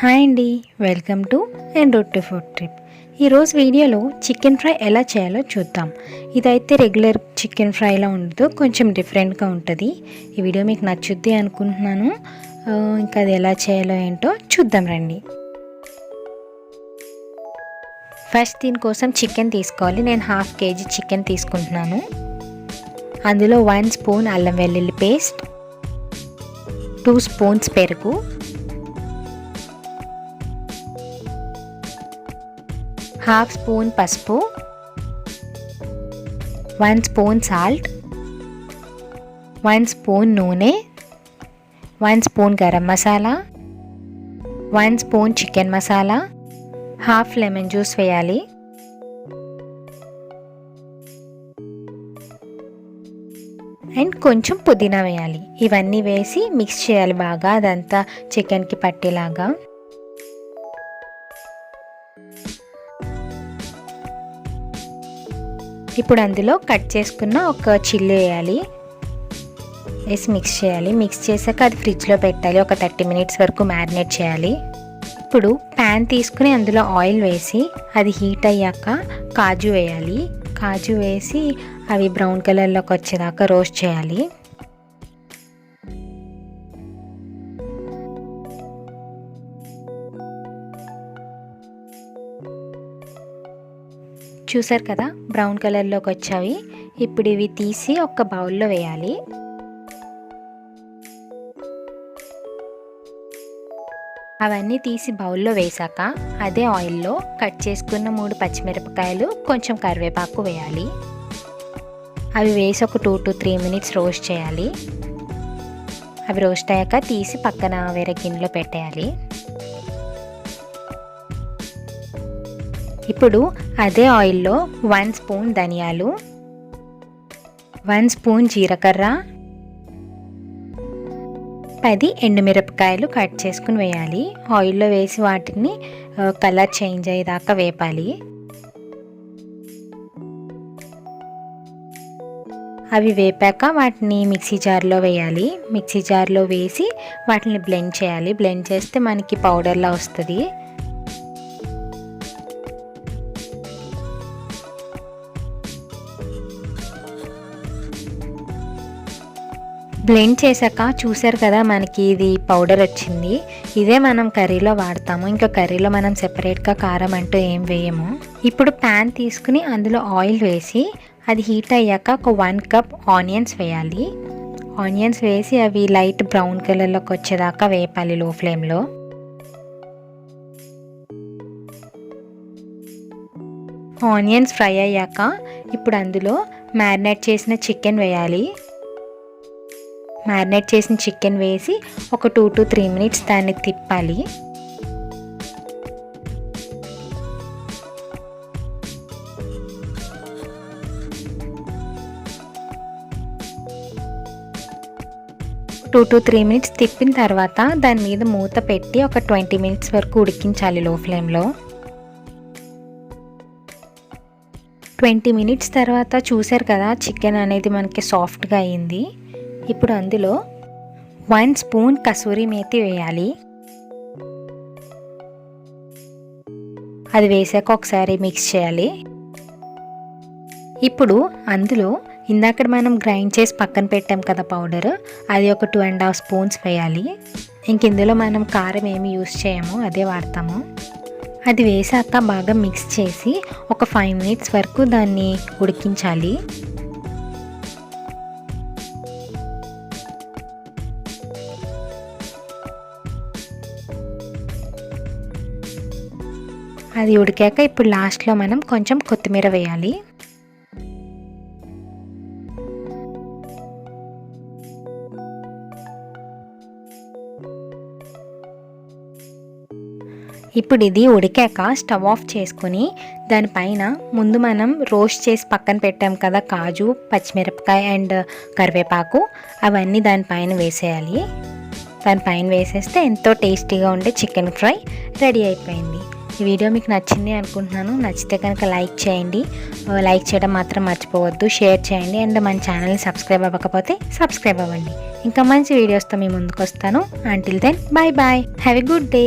Hi అండి, welcome to ఎండ్రోడ్ food trip. ఈరోజు వీడియోలో చికెన్ ఫ్రై ఎలా చేయాలో చూద్దాం. ఇదైతే రెగ్యులర్ చికెన్ ఫ్రైలా ఉండదు, కొంచెం డిఫరెంట్గా ఉంటుంది. ఈ వీడియో మీకు నచ్చుద్ది అనుకుంటున్నాను. ఇంకా అది ఎలా చేయాలో ఏంటో చూద్దాం రండి. ఫస్ట్ దీనికోసం చికెన్ తీసుకోవాలి. నేను 1/2 kg చికెన్ తీసుకుంటున్నాను. అందులో 1 స్పూన్ అల్లం వెల్లుల్లి పేస్ట్, 2 స్పూన్స్ పెరుగు, 1/2 స్పూన్ పసుపు, 1 స్పూన్ సాల్ట్, 1 స్పూన్ నూనె, 1 spoon garam masala, 1 spoon chicken masala, 1/2 lemon juice వేయాలి. అండ్ కొంచెం పుదీనా వేయాలి. ఇవన్నీ వేసి మిక్స్ చేయాలి బాగా, అదంతా చికెన్కి పట్టేలాగా. ఇప్పుడు అందులో కట్ చేసుకున్న ఒక చిల్లి వేయాలి, వేసి మిక్స్ చేయాలి. మిక్స్ చేశాక అది ఫ్రిడ్జ్లో పెట్టాలి. ఒక 30 minutes వరకు మ్యారినేట్ చేయాలి. ఇప్పుడు ప్యాన్ తీసుకుని అందులో ఆయిల్ వేసి అది హీట్ అయ్యాక కాజు వేయాలి. కాజు వేసి అవి బ్రౌన్ కలర్లోకి వచ్చేదాకా రోస్ట్ చేయాలి. చూసారు కదా, బ్రౌన్ కలర్లోకి వచ్చావి. ఇప్పుడు ఇవి తీసి ఒక బౌల్లో వేయాలి. అవన్నీ తీసి బౌల్లో వేసాక అదే ఆయిల్లో కట్ చేసుకున్న 3 పచ్చిమిరపకాయలు, కొంచెం కరివేపాకు వేయాలి. అవి వేసి ఒక 2 to 3 minutes రోస్ట్ చేయాలి. అవి రోస్ట్ అయ్యాక తీసి పక్కన వేరే గిన్నెలో పెట్టేయాలి. ఇప్పుడు అదే ఆయిల్లో 1 స్పూన్ ధనియాలు, 1 స్పూన్ జీలకర్ర, 10 ఎండుమిరపకాయలు కట్ చేసుకుని వేయాలి. ఆయిల్లో వేసి వాటిని కలర్ చేంజ్ అయ్యేదాకా వేపాలి. అవి వేపాక వాటిని మిక్సీ జార్లో వేయాలి. మిక్సీ జార్లో వేసి వాటిని బ్లెండ్ చేయాలి. బ్లెండ్ చేస్తే మనకి పౌడర్లా వస్తుంది. బ్లెండ్ చేశాక చూసారు కదా, మనకి ఇది పౌడర్ వచ్చింది. ఇదే మనం కర్రీలో వాడతాము. ఇంకా కర్రీలో మనం సెపరేట్గా కారం అంటూ ఏం వేయము. ఇప్పుడు ప్యాన్ తీసుకుని అందులో ఆయిల్ వేసి అది హీట్ అయ్యాక ఒక 1 కప్ ఆనియన్స్ వేయాలి. ఆనియన్స్ వేసి అవి లైట్ బ్రౌన్ కలర్లోకి వచ్చేదాకా వేపాలి లో ఫ్లేమ్లో. ఆనియన్స్ ఫ్రై అయ్యాక ఇప్పుడు అందులో మ్యారినేట్ చేసిన చికెన్ వేయాలి. మ్యారినేట్ చేసిన చికెన్ వేసి ఒక 2 to 3 minutes దాన్ని తిప్పాలి. టూ టు 3 minutes తిప్పిన తర్వాత దాని మీద మూత పెట్టి ఒక 20 minutes వరకు ఉడికించాలి లో ఫ్లేమ్లో. 20 minutes తర్వాత చూసారు కదా, చికెన్ అనేది మనకి సాఫ్ట్గా అయ్యింది. ఇప్పుడు అందులో 1 స్పూన్ కసూరి మేతి వేయాలి. అది వేసాక ఒకసారి మిక్స్ చేయాలి. ఇప్పుడు అందులో ఇందాక మనం గ్రైండ్ చేసి పక్కన పెట్టాం కదా పౌడర్, అది ఒక 2.5 స్పూన్స్ వేయాలి. ఇంక ఇందులో మనం కారం ఏమి యూస్ చేయము, అదే వాడతాము. అది వేసాక బాగా మిక్స్ చేసి ఒక 5 minutes వరకు దాన్ని ఉడికించాలి. అది ఉడికాక ఇప్పుడు లాస్ట్లో మనం కొంచెం కొత్తిమీర వేయాలి. ఇప్పుడు ఇది ఉడికాక స్టవ్ ఆఫ్ చేసుకుని దానిపైన ముందు మనం రోస్ట్ చేసి పక్కన పెట్టాం కదా కాజు, పచ్చిమిరపకాయ అండ్ కరివేపాకు, అవన్నీ దానిపైన వేసేయాలి. దానిపైన వేసేస్తే ఎంతో టేస్టీగా ఉండే చికెన్ ఫ్రై రెడీ అయిపోయింది. ఈ వీడియో మీకు నచ్చింది అనుకుంటున్నాను. నచ్చితే కనుక లైక్ చేయండి. లైక్ చేయడం మాత్రం మర్చిపోవద్దు. షేర్ చేయండి అండ్ మన ఛానల్ని సబ్స్క్రైబ్ అవ్వకపోతే సబ్స్క్రైబ్ అవ్వండి. ఇంకా మంచి వీడియోస్తో మీ ముందుకు వస్తాను. Until then, bye bye. Have a good day.